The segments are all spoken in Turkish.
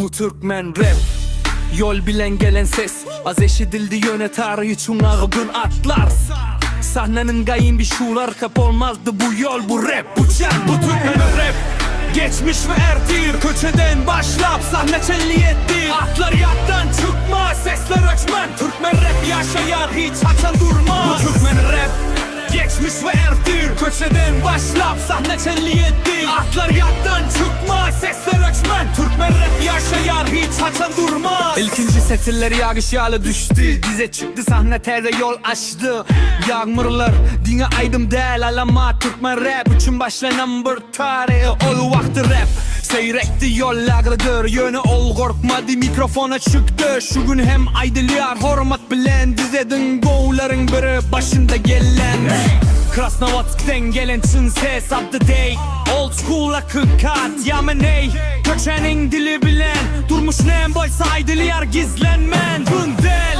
Bu Türkmen rap, yol bilen gelen ses. Az eşidildi yöne tarihi çunağı gün atlar. Sahnenin gayim bir şular kap olmazdı bu yol, bu rap, bu can. Bu Türkmen rap, geçmiş ve ertir. Köçeden başlap sahne çelli etti. Atlar yattan çıkma, sesler öçmen. Türkmen rap yaşayar, hiç açan durmaz. Bu Türkmen rap, geçmiş ve ertir. Köçeden başlap sahne çelli etti. Atlar yattan çıkma, sesler öçmen. Türkmen rap yaşayar, hiç açan durmaz. İlkinci setiller yağış yağlı düştü. Dize çıktı sahne terde yol açtı. Yağmurlar dine aydım değil alama. Türkmen rap için başlanan bir tarihi ol vakti rap. Seyrekti yollarıdır yönü ol korkmadı mikrofona çıktı. Şu gün hem aydılıyor hormat bilen dizedin go'ların biri başında gelen. Krasnovatsk'ten gelen çın ses up to date. Old school hakikat yameney. Köçenin dili bilen durmuş nem boysa aydılıyor gizlenmen. Gündel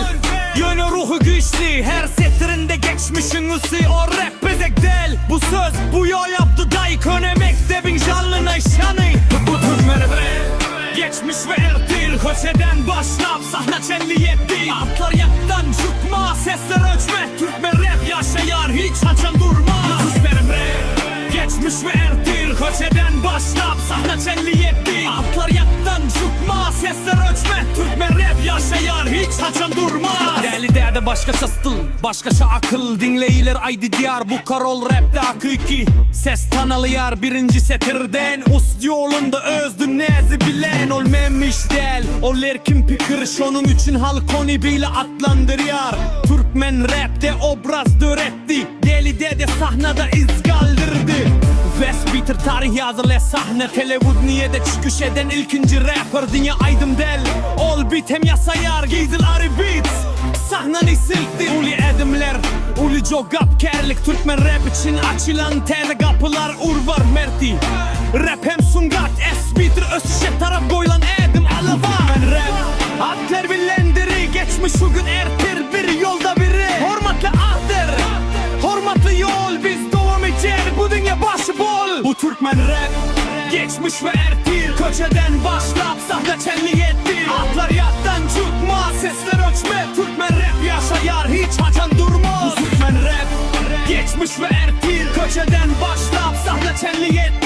yönü ruhu güçlü, her setirinde geçmişin ısı o rap bezek del. Bu söz bu yol yaptı dayı könemekte bin canlına şanı. Bu Türkmen rap, geçmiş ve ertir. Köçeden başlap sahne çelli etti. Atlar yaktan çıkma, sesler ölçme. Türkmen rap yaşayar, hiç açan durmaz. Türkmen rap, geçmiş ve ertir. Köçeden başlap sahne çelli etti. Atlar yaktan çıkma, sesler ölçme. Türkmen rap yaşayar, hiç açan durmaz. Deli derde başkaça stil, başkaça akıl. Dinleyilir aydı diyar, bu karol rapte hakiki. Ses tanılıyar birinci setirden. Ust yolunda özdü nezi bilen olmemiş del. Oler kim pikir şonun için halk onu bile adlandırıyor. Türkmen rapte obraz döretti. Deli dede sahnada iz kaldırdı. West Beater tarih yazılı sahne. Televud niyede çıkış eden ilkinci rapper. Dünya aydım del, ol bitem yasayar. Gizil arı beats, sahneni sildi. Uli edimler, uli jogap kerlik. Türkmen rap için açılan tere kapılar urvar merti. Rap hem sungat, S-Beater ösüşe taraf koylan edim alıva. Türkmen rap, atlar bilendiri. Geçmiş şu gün ertir, biri yolda biri. Hormatlı ahdır, hormatlı yol. Biz devam edeceğiz, bu dünya başı bol. Bu Türkmen rap, geçmiş ve ertir. Köçeden başlap sahne çelli etti. Atlar yattan çıkma, sesler ölçme. Türkmen rap yaşayar, hiç açan durmaz. Bu Türkmen rap, geçmiş ve ertir. Köçeden başlap sahne çelli etti.